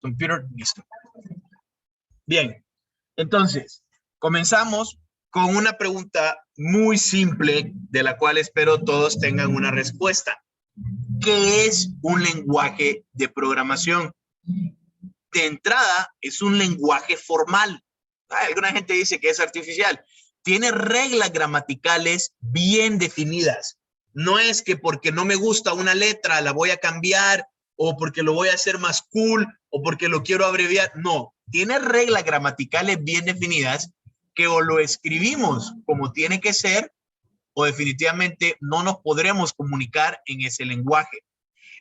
computer, listo. Bien, entonces, comenzamos con una pregunta muy simple de la cual espero todos tengan una respuesta. ¿Qué es un lenguaje de programación? De entrada, es un lenguaje formal. Alguna gente dice que es artificial. Tiene reglas gramaticales bien definidas. No es que porque no me gusta una letra la voy a cambiar o porque lo voy a hacer más cool o porque lo quiero abreviar. No, tiene reglas gramaticales bien definidas que o lo escribimos como tiene que ser o definitivamente no nos podremos comunicar en ese lenguaje.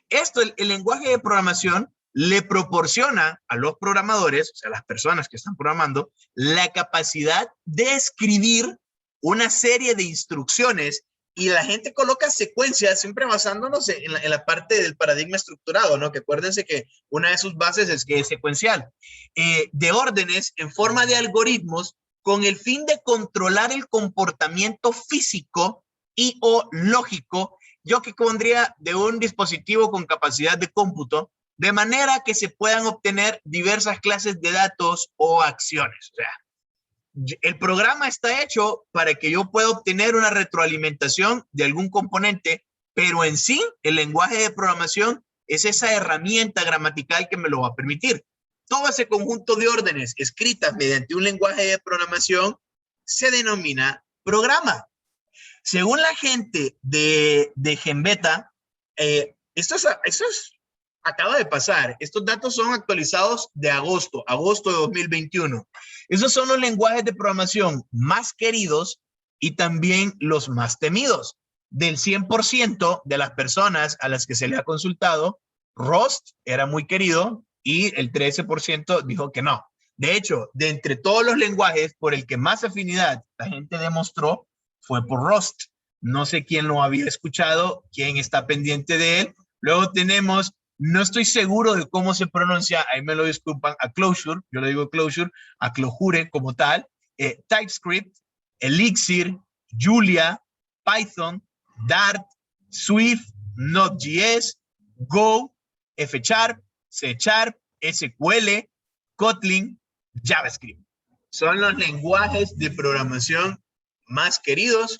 Esto, el lenguaje de programación le proporciona a los programadores, o sea, las personas que están programando, la capacidad de escribir una serie de instrucciones y la gente coloca secuencias siempre basándonos en la parte del paradigma estructurado, ¿no? Que acuérdense que una de sus bases es que es secuencial, de órdenes en forma de algoritmos con el fin de controlar el comportamiento físico y o lógico, yo que pondría de un dispositivo con capacidad de cómputo, de manera que se puedan obtener diversas clases de datos o acciones. O sea, el programa está hecho para que yo pueda obtener una retroalimentación de algún componente, pero en sí, el lenguaje de programación es esa herramienta gramatical que me lo va a permitir. Todo ese conjunto de órdenes escritas mediante un lenguaje de programación se denomina programa. Según la gente de Gembeta, esto acaba de pasar. Estos datos son actualizados de agosto de 2021. Esos son los lenguajes de programación más queridos y también los más temidos. Del 100% de las personas a las que se le ha consultado, Rust era muy querido y el 13% dijo que no. De hecho, de entre todos los lenguajes, por el que más afinidad la gente demostró fue por Rust. No sé quién lo había escuchado, quién está pendiente de él. Luego tenemos, no estoy seguro de cómo se pronuncia, ahí me lo disculpan, a Clojure, yo le digo Clojure, a Clojure como tal, TypeScript, Elixir, Julia, Python, Dart, Swift, Node.js, Go, F#, C#, SQL, Kotlin, JavaScript. Son los lenguajes de programación más queridos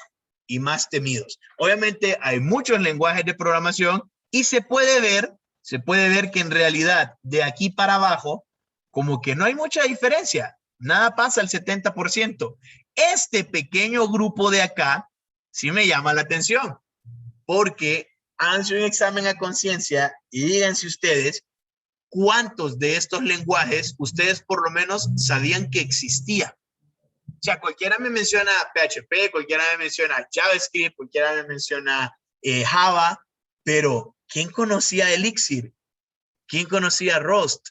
y más temidos. Obviamente hay muchos lenguajes de programación y se puede ver que en realidad de aquí para abajo como que no hay mucha diferencia. Nada pasa al 70%. Este pequeño grupo de acá sí me llama la atención porque háganse un examen a conciencia y díganse ustedes cuántos de estos lenguajes ustedes por lo menos sabían que existía. O sea, cualquiera me menciona PHP, cualquiera me menciona JavaScript, cualquiera me menciona Java, pero ¿quién conocía Elixir? ¿Quién conocía Rust?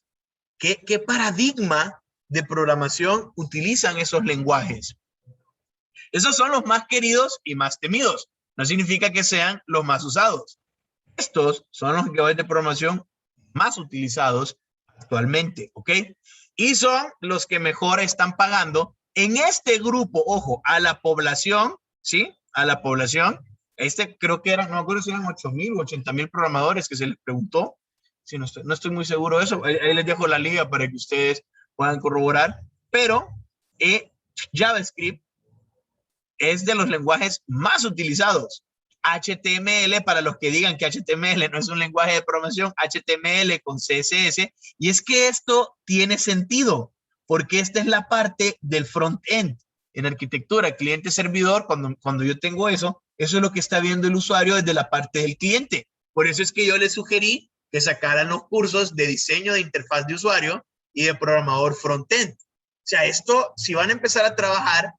¿Qué paradigma de programación utilizan esos lenguajes? Esos son los más queridos y más temidos. No significa que sean los más usados. Estos son los lenguajes de programación más utilizados actualmente, ¿ok? Y son los que mejor están pagando en este grupo, ojo, a la población, ¿sí? A la población. Creo que eran, no me acuerdo si eran 8,000 o 80,000 programadores que se les preguntó. Sí, no estoy muy seguro de eso. Ahí les dejo la liga para que ustedes puedan corroborar. Pero JavaScript es de los lenguajes más utilizados. HTML, para los que digan que HTML no es un lenguaje de programación, HTML con CSS, y es que esto tiene sentido, porque esta es la parte del front-end. En arquitectura, cliente-servidor, cuando yo tengo eso es lo que está viendo el usuario desde la parte del cliente. Por eso es que yo les sugerí que sacaran los cursos de diseño de interfaz de usuario y de programador front-end. O sea, esto, si van a empezar a trabajar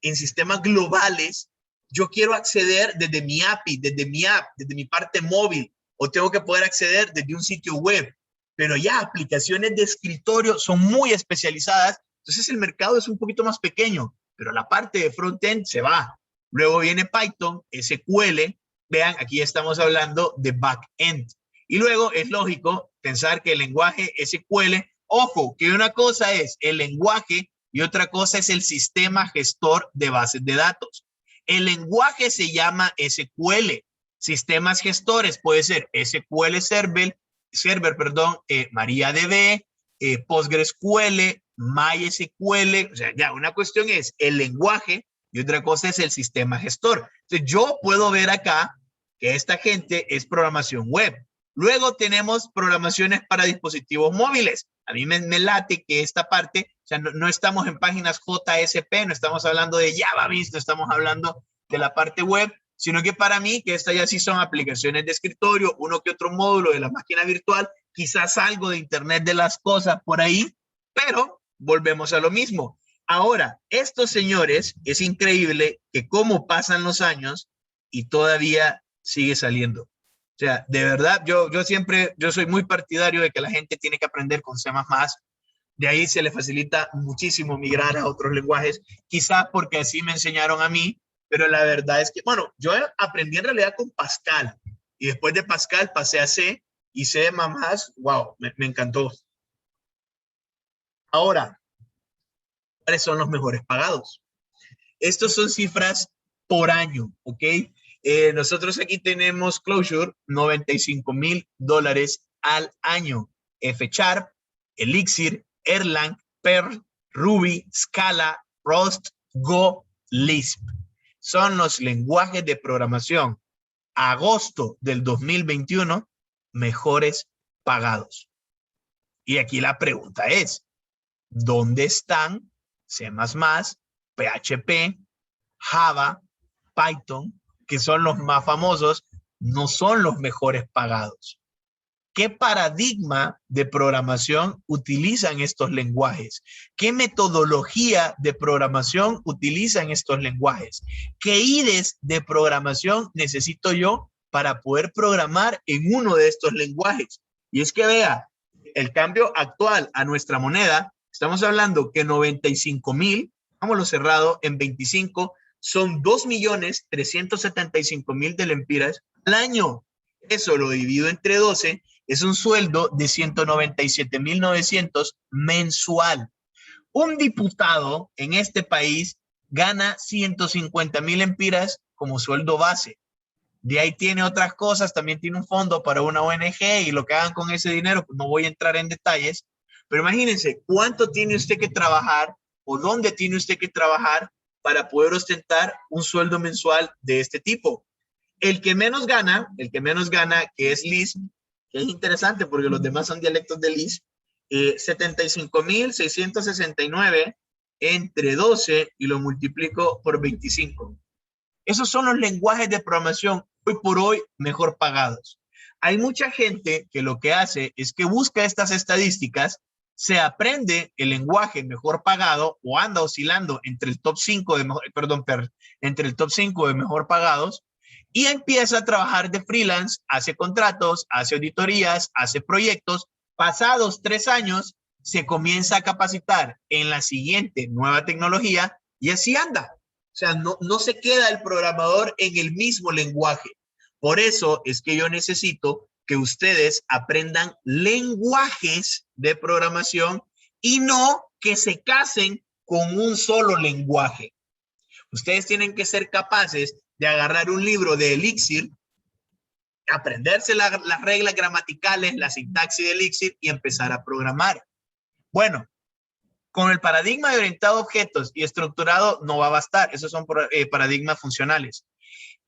en sistemas globales, yo quiero acceder desde mi API, desde mi app, desde mi parte móvil, o tengo que poder acceder desde un sitio web. Pero ya aplicaciones de escritorio son muy especializadas, entonces el mercado es un poquito más pequeño, pero la parte de frontend se va. Luego viene Python, SQL, vean, aquí estamos hablando de backend. Y luego es lógico pensar que el lenguaje SQL, ojo, que una cosa es el lenguaje y otra cosa es el sistema gestor de bases de datos. El lenguaje se llama SQL. Sistemas gestores puede ser SQL Server, MariaDB, PostgreSQL, MySQL, o sea, ya una cuestión es el lenguaje y otra cosa es el sistema gestor. Entonces, yo puedo ver acá que esta gente es programación web. Luego tenemos programaciones para dispositivos móviles. A mí me late que esta parte, o sea, no estamos en páginas JSP, no estamos hablando de Java Beans, no estamos hablando de la parte web, sino que para mí, que estas ya sí son aplicaciones de escritorio, uno que otro módulo de la máquina virtual, quizás algo de Internet de las cosas por ahí, pero volvemos a lo mismo. Ahora, estos señores, es increíble que cómo pasan los años y todavía sigue saliendo. O sea, de verdad, yo soy muy partidario de que la gente tiene que aprender con C++. De ahí se le facilita muchísimo migrar a otros lenguajes, quizás porque así me enseñaron a mí, pero la verdad es que, bueno, yo aprendí en realidad con Pascal y después de Pascal pasé a C y C++, wow, me encantó. Ahora, ¿cuáles son los mejores pagados? Estos son cifras por año, ¿ok? Nosotros aquí tenemos Clojure, $95,000 al año. F#, Elixir, Erlang, Perl, Ruby, Scala, Rust, Go, Lisp. Son los lenguajes de programación agosto del 2021 mejores pagados. Y aquí la pregunta es, ¿dónde están C++, PHP, Java, Python, que son los más famosos, no son los mejores pagados? ¿Qué paradigma de programación utilizan estos lenguajes? ¿Qué metodología de programación utilizan estos lenguajes? ¿Qué IDEs de programación necesito yo para poder programar en uno de estos lenguajes? Y es que vea, el cambio actual a nuestra moneda, estamos hablando que 95,000, vámonos cerrado en 25, son 2,375,000 de lempiras al año. Eso lo divido entre 12, es un sueldo de 197,900 mensual. Un diputado en este país gana 150,000 lempiras como sueldo base. De ahí tiene otras cosas, también tiene un fondo para una ONG y lo que hagan con ese dinero, pues no voy a entrar en detalles, pero imagínense cuánto tiene usted que trabajar o dónde tiene usted que trabajar para poder ostentar un sueldo mensual de este tipo. El que menos gana, que es Lisp, que es interesante porque los demás son dialectos de Lisp, 75,669 entre 12 y lo multiplico por 25. Esos son los lenguajes de programación hoy por hoy mejor pagados. Hay mucha gente que lo que hace es que busca estas estadísticas, se aprende el lenguaje mejor pagado o anda oscilando entre el top 5 de entre el top 5 de mejor pagados y empieza a trabajar de freelance, hace contratos, hace auditorías, hace proyectos. Pasados 3 años, se comienza a capacitar en la siguiente nueva tecnología y así anda. O sea, no se queda el programador en el mismo lenguaje. Por eso es que yo necesito que ustedes aprendan lenguajes de programación y no que se casen con un solo lenguaje. Ustedes tienen que ser capaces de agarrar un libro de Elixir, aprenderse las reglas gramaticales, la sintaxis de Elixir y empezar a programar. Bueno, con el paradigma de orientado a objetos y estructurado no va a bastar. Esos son paradigmas funcionales.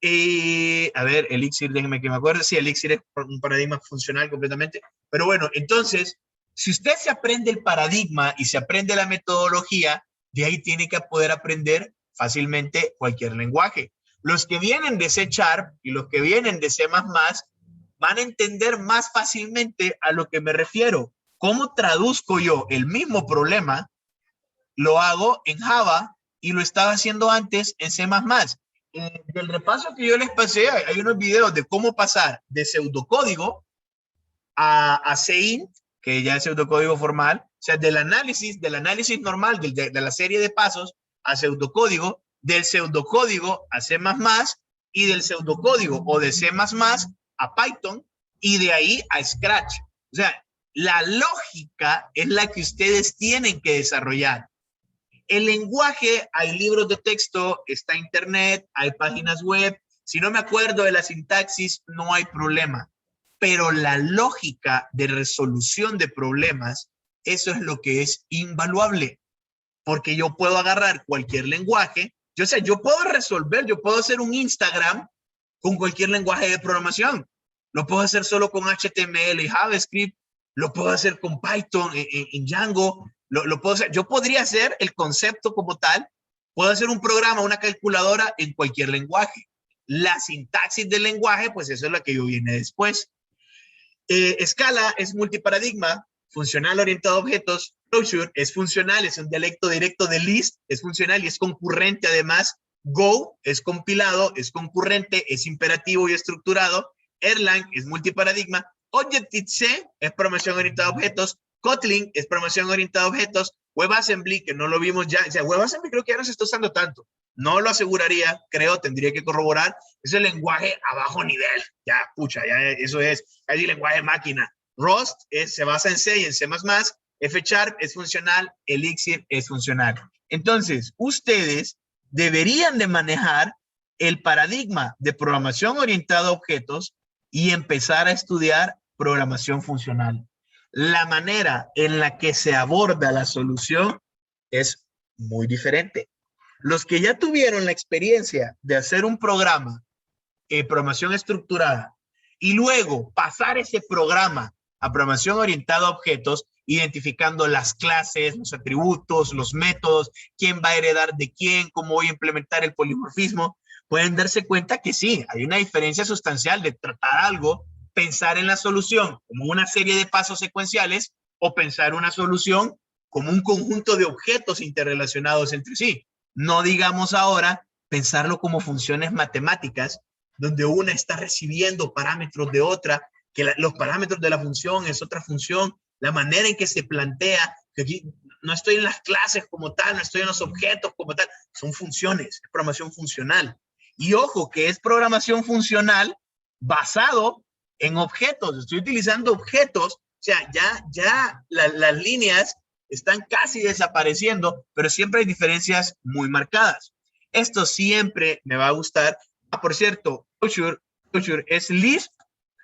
A ver, Elixir, déjenme que me acuerde. Sí, Elixir es un paradigma funcional completamente. Pero bueno, entonces, si usted se aprende el paradigma y se aprende la metodología, de ahí tiene que poder aprender fácilmente cualquier lenguaje. Los que vienen de C# y los que vienen de C++ van a entender más fácilmente a lo que me refiero. ¿Cómo traduzco yo el mismo problema? Lo hago en Java y lo estaba haciendo antes en C++. Del repaso que yo les pasé, hay unos videos de cómo pasar de pseudocódigo a CINT, que ya es pseudocódigo formal, o sea, del análisis normal, de la serie de pasos a pseudocódigo, del pseudocódigo a C++ y del pseudocódigo o de C++ a Python y de ahí a Scratch. O sea, la lógica es la que ustedes tienen que desarrollar. El lenguaje, hay libros de texto, está internet, hay páginas web. Si no me acuerdo de la sintaxis, no hay problema. Pero la lógica de resolución de problemas eso es lo que es invaluable, porque yo puedo agarrar cualquier lenguaje, yo puedo resolver, yo puedo hacer un Instagram con cualquier lenguaje de programación. Lo puedo hacer solo con HTML y JavaScript, lo puedo hacer con Python, en Django, lo puedo hacer. Yo podría hacer el concepto como tal, puedo hacer un programa, una calculadora en cualquier lenguaje. La sintaxis del lenguaje, pues eso es la que yo viene después. Scala es multiparadigma, funcional orientado a objetos. Clojure es funcional, es un dialecto directo de Lisp, es funcional y es concurrente además. Go es compilado, es concurrente, es imperativo y estructurado. Erlang es multiparadigma. Objective-C es programación orientada a objetos. Kotlin es programación orientada a objetos. WebAssembly, que no lo vimos ya, o sea, WebAssembly creo que ya no se está usando tanto. No lo aseguraría, creo, tendría que corroborar. Es el lenguaje a bajo nivel. Ya, pucha, ya eso es casi lenguaje máquina. Rust se basa en C y en C++. F# es funcional. Elixir es funcional. Entonces, ustedes deberían de manejar el paradigma de programación orientada a objetos y empezar a estudiar programación funcional. La manera en la que se aborda la solución es muy diferente. Los que ya tuvieron la experiencia de hacer un programa en programación estructurada y luego pasar ese programa a programación orientada a objetos, identificando las clases, los atributos, los métodos, quién va a heredar de quién, cómo voy a implementar el polimorfismo, pueden darse cuenta que sí, hay una diferencia sustancial de tratar algo, pensar en la solución como una serie de pasos secuenciales o pensar una solución como un conjunto de objetos interrelacionados entre sí. No digamos ahora pensarlo como funciones matemáticas, donde una está recibiendo parámetros de otra, que los parámetros de la función es otra función, la manera en que se plantea, que aquí no estoy en las clases como tal, no estoy en los objetos como tal, son funciones, es programación funcional. Y ojo, que es programación funcional basado en objetos, estoy utilizando objetos, o sea, ya las líneas están casi desapareciendo, pero siempre hay diferencias muy marcadas. Esto siempre me va a gustar. Por cierto, Clojure es Lisp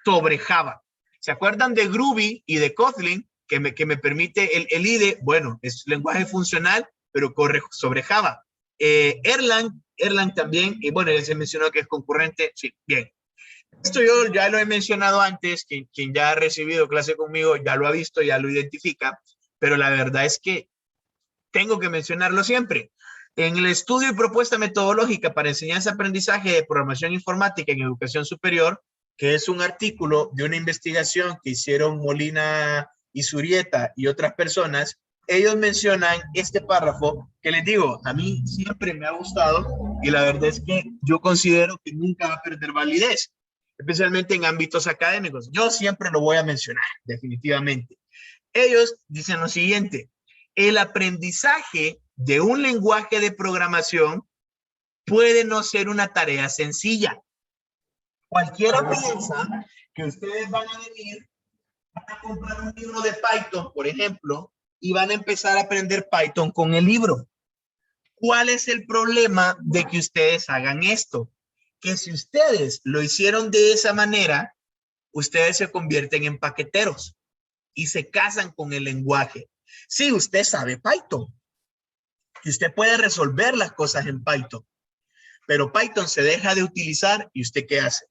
sobre Java. ¿Se acuerdan de Groovy y de Kotlin que me permite el IDE? Bueno, es lenguaje funcional, pero corre sobre Java. Erlang también, y bueno, se mencionó que es concurrente. Sí, bien. Esto yo ya lo he mencionado antes, quien ya ha recibido clase conmigo ya lo ha visto, ya lo identifica, pero la verdad es que tengo que mencionarlo siempre. En el estudio y propuesta metodológica para enseñanza-aprendizaje de programación informática en educación superior, que es un artículo de una investigación que hicieron Molina y Zurieta y otras personas, ellos mencionan este párrafo que les digo, a mí siempre me ha gustado y la verdad es que yo considero que nunca va a perder validez, especialmente en ámbitos académicos. Yo siempre lo voy a mencionar, definitivamente. Ellos dicen lo siguiente: el aprendizaje de un lenguaje de programación puede no ser una tarea sencilla. Cualquiera piensa que ustedes van a venir, van a comprar un libro de Python, por ejemplo, y van a empezar a aprender Python con el libro. ¿Cuál es el problema de que ustedes hagan esto? Que si ustedes lo hicieron de esa manera, ustedes se convierten en paqueteros y se casan con el lenguaje. Sí, usted sabe Python y usted puede resolver las cosas en Python, pero Python se deja de utilizar y ¿usted qué hace?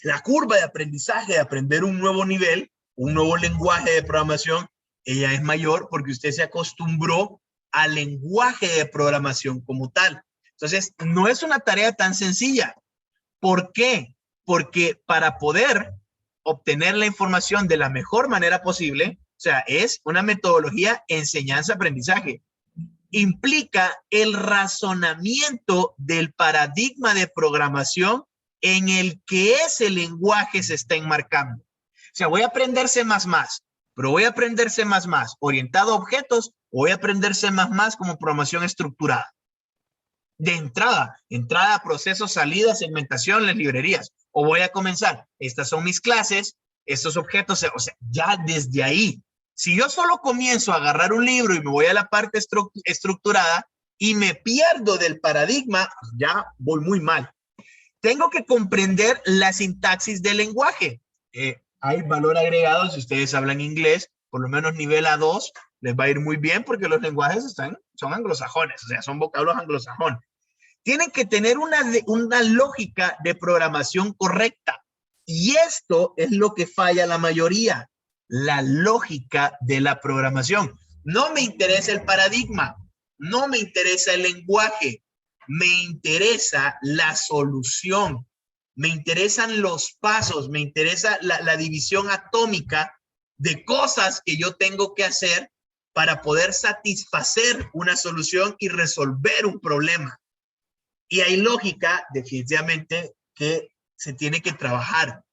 La curva de aprendizaje, de aprender un nuevo nivel, un nuevo lenguaje de programación, ella es mayor porque usted se acostumbró al lenguaje de programación como tal. Entonces, no es una tarea tan sencilla. ¿Por qué? Porque para poder obtener la información de la mejor manera posible, o sea, es una metodología enseñanza-aprendizaje. Implica el razonamiento del paradigma de programación en el que ese lenguaje se está enmarcando. O sea, voy a aprender C++, pero voy a aprender C++ orientado a objetos o voy a aprender C++ como programación estructurada. De entrada, procesos, salida, segmentación, las librerías. O voy a comenzar, estas son mis clases, estos objetos, o sea, ya desde ahí. Si yo solo comienzo a agarrar un libro y me voy a la parte estructurada y me pierdo del paradigma, ya voy muy mal. Tengo que comprender la sintaxis del lenguaje. Hay valor agregado si ustedes hablan inglés por lo menos nivel A2, les va a ir muy bien porque los lenguajes son anglosajones, o sea, son vocablos anglosajones. Tienen que tener una lógica de programación correcta. Y esto es lo que falla la mayoría, la lógica de la programación. No me interesa el paradigma, no me interesa el lenguaje, me interesa la solución, me interesan los pasos, me interesa la división atómica de cosas que yo tengo que hacer para poder satisfacer una solución y resolver un problema. Y hay lógica, definitivamente, que se tiene que trabajar.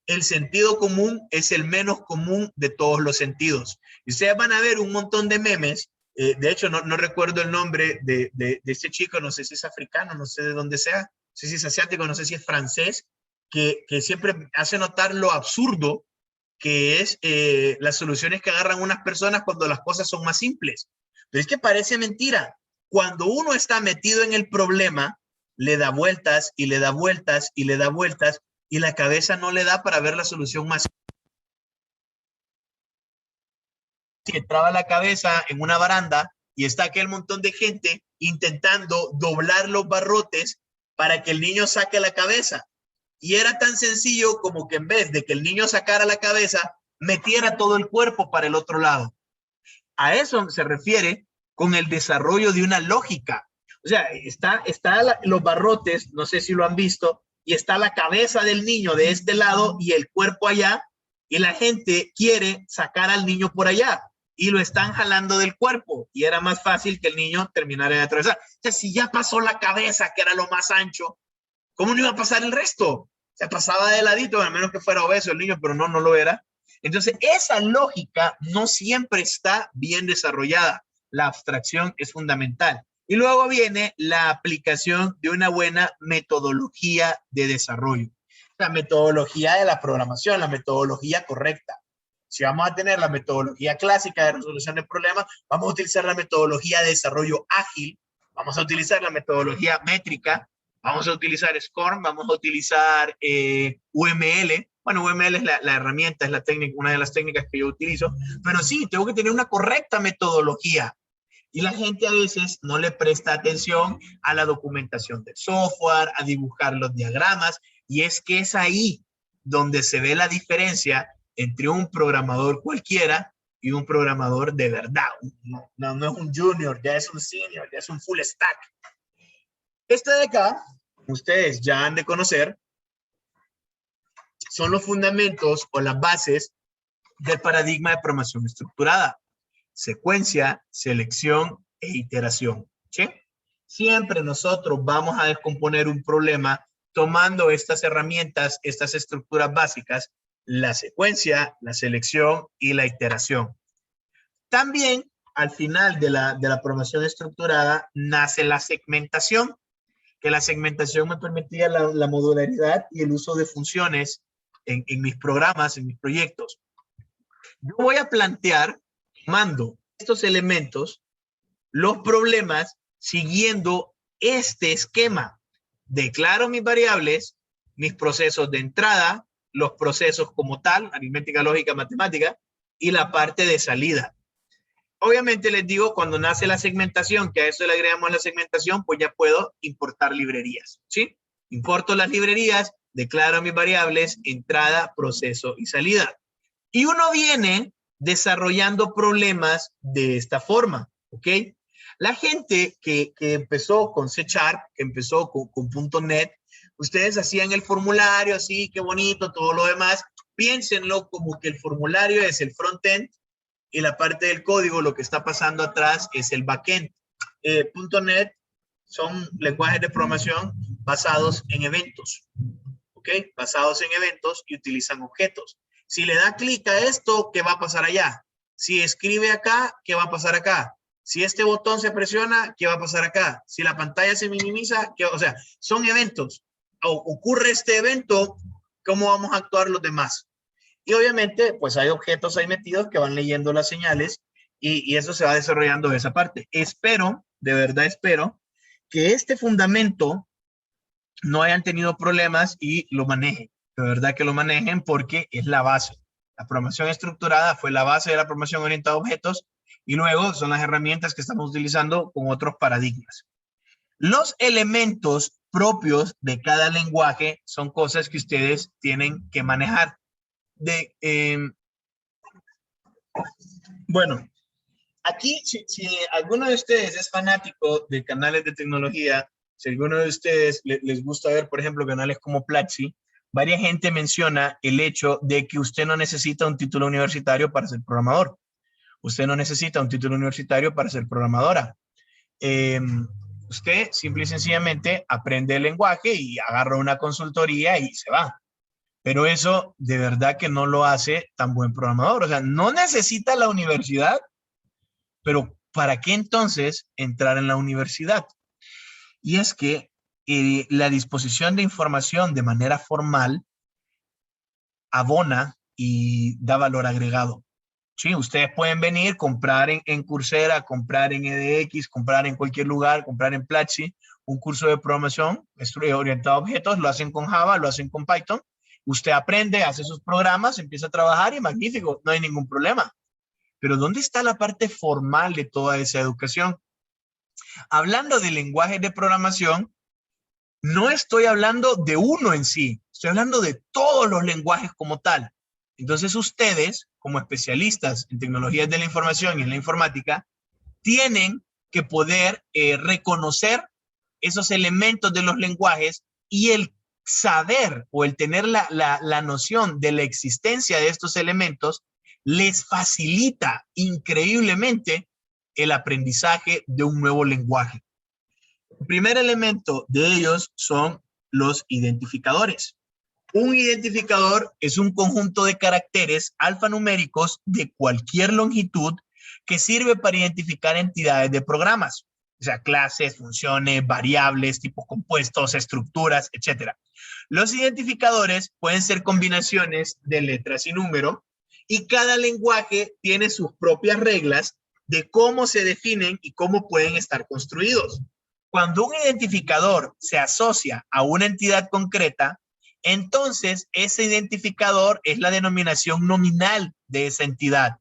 El sentido común es el menos común de todos los sentidos. Y ustedes van a ver un montón de memes. De hecho, no recuerdo el nombre de este chico, no sé si es africano, no sé de dónde sea, no sé si es asiático, no sé si es francés, que siempre hace notar lo absurdo que es las soluciones que agarran unas personas cuando las cosas son más simples. Pero es que parece mentira. Cuando uno está metido en el problema, le da vueltas y le da vueltas y le da vueltas y la cabeza no le da para ver la solución más. Que traba la cabeza en una baranda y está aquel montón de gente intentando doblar los barrotes para que el niño saque la cabeza. Y era tan sencillo como que en vez de que el niño sacara la cabeza, metiera todo el cuerpo para el otro lado. A eso se refiere con el desarrollo de una lógica. O sea, los barrotes, no sé si lo han visto, y está la cabeza del niño de este lado y el cuerpo allá, y la gente quiere sacar al niño por allá y lo están jalando del cuerpo y era más fácil que el niño terminara de atravesar. O sea, si ya pasó la cabeza, que era lo más ancho, ¿cómo no iba a pasar el resto? Se pasaba de ladito, a menos que fuera obeso el niño, pero no lo era. Entonces, esa lógica no siempre está bien desarrollada. La abstracción es fundamental. Y luego viene la aplicación de una buena metodología de desarrollo. La metodología de la programación, la metodología correcta. Si vamos a tener la metodología clásica de resolución de problemas, vamos a utilizar la metodología de desarrollo ágil, vamos a utilizar la metodología métrica, vamos a utilizar SCORM, vamos a utilizar UML. Bueno, UML es la herramienta, es la técnica, una de las técnicas que yo utilizo, pero sí, tengo que tener una correcta metodología. Y la gente a veces no le presta atención a la documentación del software, a dibujar los diagramas, y es que es ahí donde se ve la diferencia entre un programador cualquiera y un programador de verdad. No es un junior, ya es un senior, ya es un full stack. Este de acá, ustedes ya han de conocer, son los fundamentos o las bases del paradigma de programación estructurada. Secuencia, selección e iteración. ¿Sí? Siempre nosotros vamos a descomponer un problema tomando estas herramientas, estas estructuras básicas, la secuencia, la selección y la iteración. También, al final de la programación estructurada, nace la segmentación, que la segmentación me permitía la modularidad y el uso de funciones en mis programas, en mis proyectos. Yo voy a plantear, tomando estos elementos, los problemas siguiendo este esquema. Declaro mis variables, mis procesos de entrada, los procesos como tal, aritmética, lógica, matemática, y la parte de salida. Obviamente les digo, cuando nace la segmentación, que a eso le agregamos la segmentación, pues ya puedo importar librerías, ¿sí? Importo las librerías, declaro mis variables, entrada, proceso y salida. Y uno viene desarrollando problemas de esta forma, ¿ok? La gente que empezó con C#, que empezó con .NET, ustedes hacían el formulario así, qué bonito, todo lo demás. Piénsenlo como que el formulario es el frontend y la parte del código, lo que está pasando atrás es el backend. .NET son lenguajes de programación basados en eventos, ¿ok? Basados en eventos y utilizan objetos. Si le da clic a esto, ¿qué va a pasar allá? Si escribe acá, ¿qué va a pasar acá? Si este botón se presiona, ¿qué va a pasar acá? Si la pantalla se minimiza, o sea, son eventos. Ocurre este evento, ¿cómo vamos a actuar los demás? Y obviamente, pues hay objetos ahí metidos que van leyendo las señales y eso se va desarrollando de esa parte. Espero, de verdad espero, que este fundamento no hayan tenido problemas y lo manejen. De verdad que lo manejen porque es la base. La programación estructurada fue la base de la programación orientada a objetos y luego son las herramientas que estamos utilizando con otros paradigmas. Los elementos propios de cada lenguaje son cosas que ustedes tienen que manejar. Bueno, aquí, si alguno de ustedes es fanático de canales de tecnología, si alguno de ustedes les gusta ver, por ejemplo, canales como Platzi, varias gente menciona el hecho de que usted no necesita un título universitario para ser programador. Usted no necesita un título universitario para ser programadora. Usted simple y sencillamente aprende el lenguaje y agarra una consultoría y se va. Pero eso de verdad que no lo hace tan buen programador. O sea, no necesita la universidad, pero ¿para qué entonces entrar en la universidad? Y es que la disposición de información de manera formal abona y da valor agregado. Sí, ustedes pueden venir, comprar en Coursera, comprar en edX, comprar en cualquier lugar, comprar en Platzi, un curso de programación orientado a objetos, lo hacen con Java, lo hacen con Python. Usted aprende, hace sus programas, empieza a trabajar y magnífico, no hay ningún problema. Pero ¿dónde está la parte formal de toda esa educación? Hablando de lenguajes de programación, no estoy hablando de uno en sí, estoy hablando de todos los lenguajes como tal. Entonces ustedes, como especialistas en tecnologías de la información y en la informática, tienen que poder reconocer esos elementos de los lenguajes y el saber o el tener la noción de la existencia de estos elementos les facilita increíblemente el aprendizaje de un nuevo lenguaje. El primer elemento de ellos son los identificadores. Un identificador es un conjunto de caracteres alfanuméricos de cualquier longitud que sirve para identificar entidades de programas, o sea, clases, funciones, variables, tipos compuestos, estructuras, etc. Los identificadores pueden ser combinaciones de letras y números, y cada lenguaje tiene sus propias reglas de cómo se definen y cómo pueden estar construidos. Cuando un identificador se asocia a una entidad concreta, entonces ese identificador es la denominación nominal de esa entidad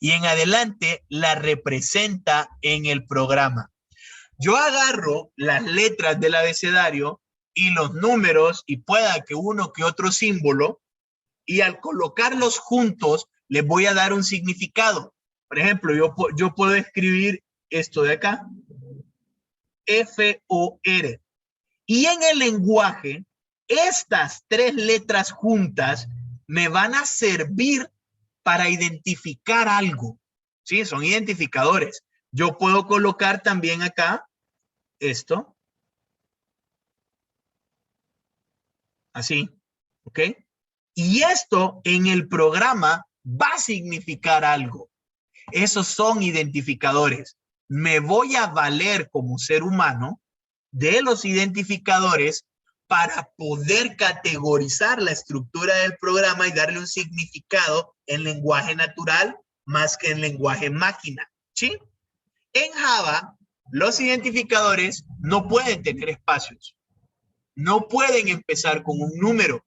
y en adelante la representa en el programa. Yo agarro las letras del abecedario y los números y pueda que uno que otro símbolo, y al colocarlos juntos les voy a dar un significado. Por ejemplo, yo puedo escribir esto de acá, F-O-R. Y en el lenguaje, estas tres letras juntas me van a servir para identificar algo. ¿Sí? Son identificadores. Yo puedo colocar también acá esto. Así. ¿Ok? Y esto en el programa va a significar algo. Esos son identificadores. Me voy a valer como ser humano de los identificadores para poder categorizar la estructura del programa y darle un significado en lenguaje natural más que en lenguaje máquina. ¿Sí? En Java, los identificadores no pueden tener espacios. No pueden empezar con un número.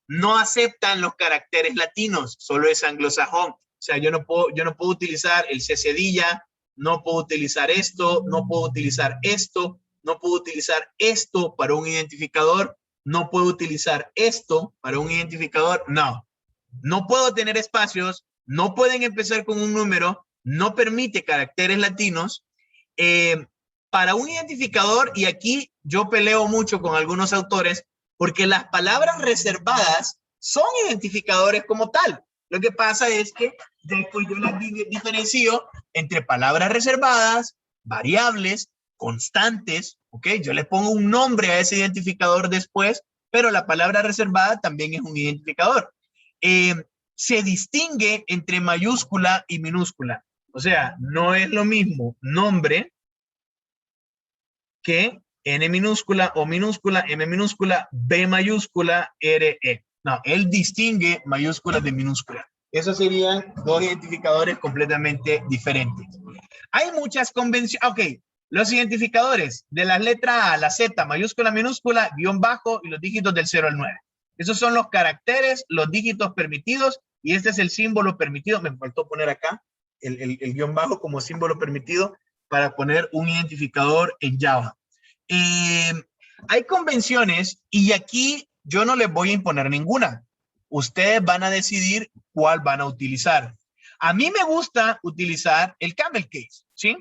No aceptan los caracteres latinos, solo es anglosajón. O sea, yo no puedo utilizar el C cedilla, no puedo utilizar esto, no puedo utilizar esto, no puedo utilizar esto para un identificador, no puedo utilizar esto para un identificador. No, no puedo tener espacios, no pueden empezar con un número, no permite caracteres latinos. Para un identificador, y aquí yo peleo mucho con algunos autores, porque las palabras reservadas son identificadores como tal. Lo que pasa es que después yo las diferencio entre palabras reservadas, variables, constantes, ¿ok? Yo le pongo un nombre a ese identificador después, pero la palabra reservada también es un identificador. Se distingue entre mayúscula y minúscula. O sea, no es lo mismo nombre que N minúscula, O minúscula, M minúscula, B mayúscula, R, E. No, él distingue mayúsculas de minúsculas. Esos serían dos identificadores completamente diferentes. Hay muchas convenciones. Ok, los identificadores de las letras A, la Z, mayúscula, minúscula, guión bajo y los dígitos del 0 al 9. Esos son los caracteres, los dígitos permitidos y este es el símbolo permitido. Me faltó poner acá el guión bajo como símbolo permitido para poner un identificador en Java. Hay convenciones y aquí yo no les voy a imponer ninguna. Ustedes van a decidir cuál van a utilizar. A mí me gusta utilizar el camel case, ¿sí?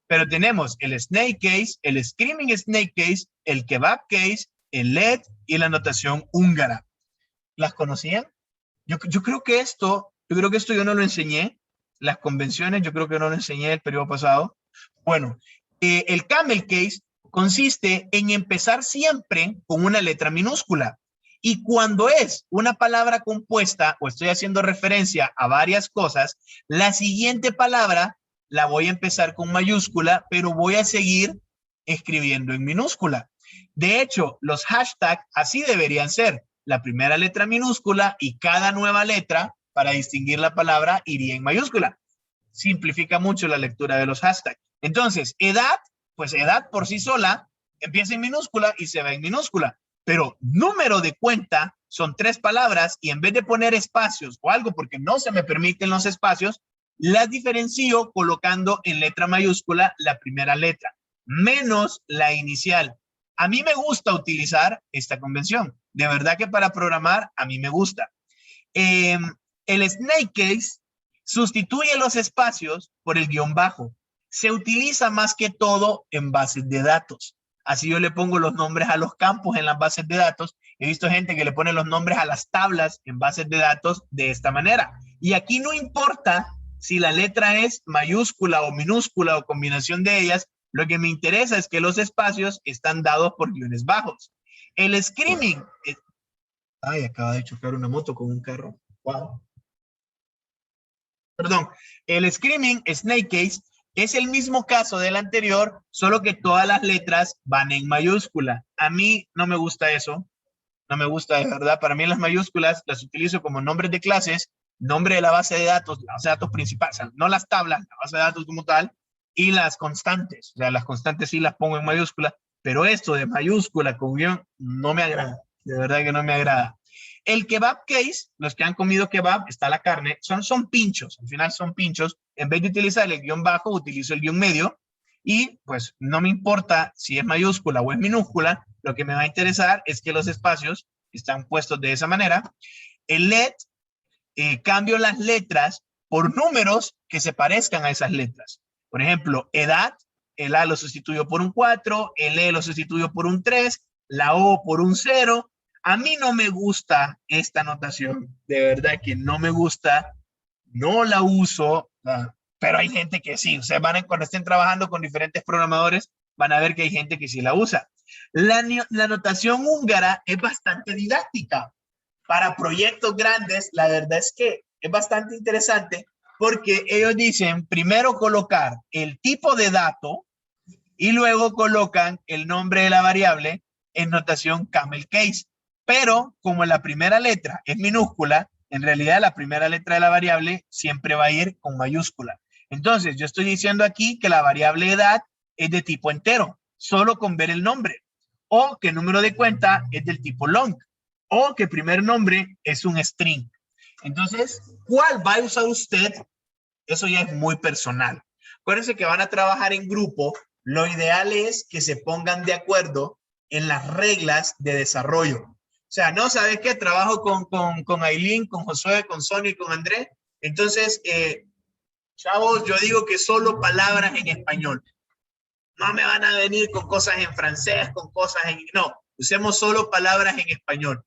Pero tenemos el snake case, el screaming snake case, el kebab case, el LED y la notación húngara. ¿Las conocían? Yo creo que esto yo no lo enseñé. Las convenciones, yo creo que no lo enseñé el periodo pasado. Bueno, el camel case consiste en empezar siempre con una letra minúscula. Y cuando es una palabra compuesta o estoy haciendo referencia a varias cosas, la siguiente palabra la voy a empezar con mayúscula, pero voy a seguir escribiendo en minúscula. De hecho, los hashtags así deberían ser. La primera letra minúscula y cada nueva letra para distinguir la palabra iría en mayúscula. Simplifica mucho la lectura de los hashtags. Entonces, edad, pues edad por sí sola empieza en minúscula y se va en minúscula. Pero número de cuenta son 3 palabras y en vez de poner espacios o algo porque no se me permiten los espacios, las diferencio colocando en letra mayúscula la primera letra, menos la inicial. A mí me gusta utilizar esta convención. De verdad que para programar a mí me gusta. El snake case sustituye los espacios por el guión bajo. Se utiliza más que todo en bases de datos. Así yo le pongo los nombres a los campos en las bases de datos. He visto gente que le pone los nombres a las tablas en bases de datos de esta manera. Y aquí no importa si la letra es mayúscula o minúscula o combinación de ellas. Lo que me interesa es que los espacios están dados por guiones bajos. El screaming. Ay, acaba de chocar una moto con un carro. Wow. Perdón. El screaming snake case es el mismo caso del anterior, solo que todas las letras van en mayúscula. A mí no me gusta eso. No me gusta de verdad. Para mí las mayúsculas las utilizo como nombres de clases, nombre de la base de datos principales, o sea, no las tablas, la base de datos como tal, y las constantes. O sea, las constantes sí las pongo en mayúscula, pero esto de mayúscula con guión no me agrada. De verdad que no me agrada. El kebab case, los que han comido kebab, está la carne, son pinchos, al final son pinchos. En vez de utilizar el guión bajo, utilizo el guión medio y pues no me importa si es mayúscula o es minúscula, lo que me va a interesar es que los espacios están puestos de esa manera. El LED, cambio las letras por números que se parezcan a esas letras. Por ejemplo, edad, el A lo sustituyo por un 4, el E lo sustituyo por un 3, la O por un 0. A mí no me gusta esta notación, de verdad que no me gusta, no la uso, pero hay gente que sí. Ustedes cuando estén trabajando con diferentes programadores, van a ver que hay gente que sí la usa. La notación húngara es bastante didáctica. Para proyectos grandes, la verdad es que es bastante interesante porque ellos dicen primero colocar el tipo de dato y luego colocan el nombre de la variable en notación camel case. Pero como la primera letra es minúscula, en realidad la primera letra de la variable siempre va a ir con mayúscula. Entonces, yo estoy diciendo aquí que la variable edad es de tipo entero, solo con ver el nombre. O que el número de cuenta es del tipo long. O que el primer nombre es un string. Entonces, ¿cuál va a usar usted? Eso ya es muy personal. Acuérdense que van a trabajar en grupo. Lo ideal es que se pongan de acuerdo en las reglas de desarrollo. O sea, no, ¿sabes qué? Trabajo con Aileen, con Josué, con Sonia y con André. Entonces, chavos, yo digo que solo palabras en español. No me van a venir con cosas en francés, con cosas en... No, usemos solo palabras en español.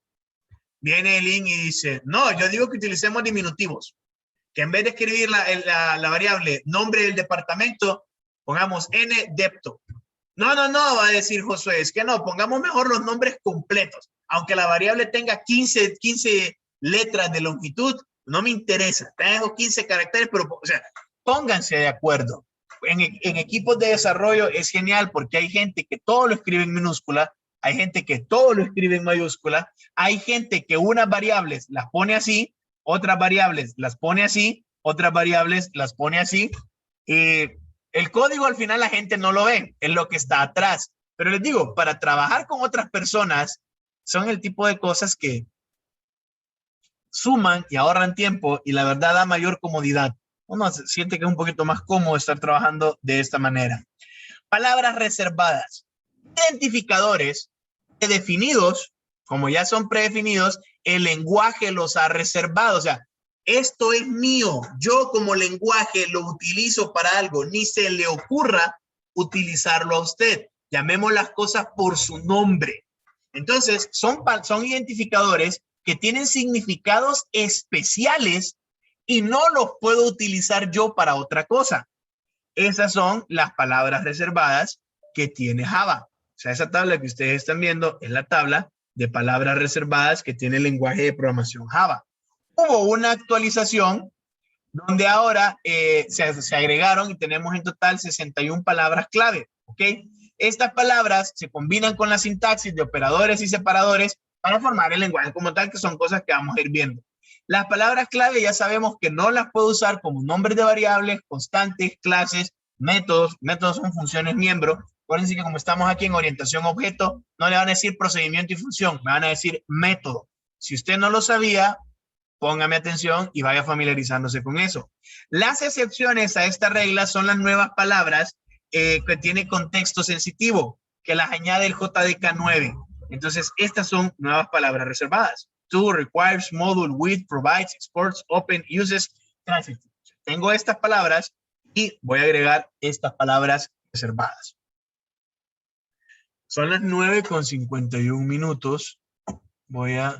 Viene Aileen y dice, no, yo digo que utilicemos diminutivos. Que en vez de escribir la variable nombre del departamento, pongamos N depto. No, va a decir Josué, es que no, pongamos mejor los nombres completos. Aunque la variable tenga 15 letras de longitud, no me interesa. Tengo 15 caracteres, pero, o sea, pónganse de acuerdo. En equipos de desarrollo es genial porque hay gente que todo lo escribe en minúscula, hay gente que todo lo escribe en mayúscula, hay gente que unas variables las pone así, otras variables las pone así, otras variables las pone así. El código al final la gente no lo ve, es lo que está atrás. Pero les digo, para trabajar con otras personas, son el tipo de cosas que suman y ahorran tiempo y la verdad da mayor comodidad. Uno siente que es un poquito más cómodo estar trabajando de esta manera. Palabras reservadas. Identificadores predefinidos, como ya son predefinidos, el lenguaje los ha reservado. O sea, esto es mío. Yo como lenguaje lo utilizo para algo. Ni se le ocurra utilizarlo a usted. Llamemos las cosas por su nombre. Entonces, son identificadores que tienen significados especiales y no los puedo utilizar yo para otra cosa. Esas son las palabras reservadas que tiene Java. O sea, esa tabla que ustedes están viendo es la tabla de palabras reservadas que tiene el lenguaje de programación Java. Hubo una actualización donde ahora se agregaron y tenemos en total 61 palabras clave, ¿ok? Estas palabras se combinan con la sintaxis de operadores y separadores para formar el lenguaje como tal, que son cosas que vamos a ir viendo. Las palabras clave ya sabemos que no las puedo usar como nombres de variables, constantes, clases, métodos. Métodos son funciones miembro. Acuérdense que como estamos aquí en orientación objeto, no le van a decir procedimiento y función, me van a decir método. Si usted no lo sabía, póngame atención y vaya familiarizándose con eso. Las excepciones a esta regla son las nuevas palabras que tiene contexto sensitivo, que las añade el JDK 9. Entonces, estas son nuevas palabras reservadas. To, requires, module, with, provides, exports, open, uses, transit. Tengo estas palabras y voy a agregar estas palabras reservadas. Son las 9:51. Voy a